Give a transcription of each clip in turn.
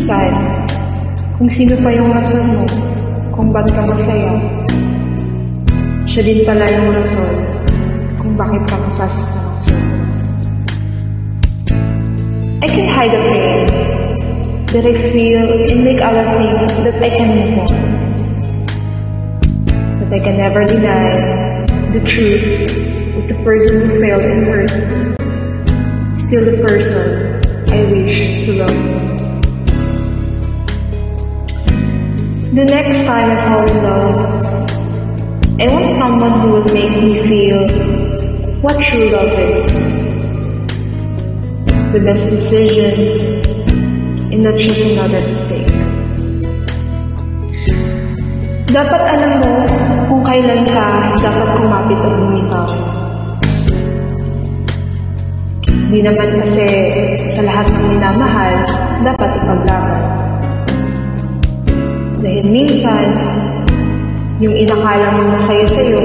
minsan, kung sino pa yung rason mo, kung ba't ka masaya, siya din pala yung rason kung bakit ka masasaktan ng sobra. I can hide the pain that I feel and make other things that I can move on. But I can never deny the truth that the person who failed and hurt is still the person I wish to love. The next time I fall in love, I want someone who will make me feel what true love is. The best decision and not just another mistake. Dapat alam mo kung kailan ka dapat kumapit o bumitaw. Di naman kasi sa lahat ng minamahal, dapat ipaglaban. Dahil minsan, yung inakala mo masaya sa'yo,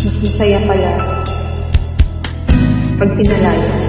mas masaya pala pag pinalayo.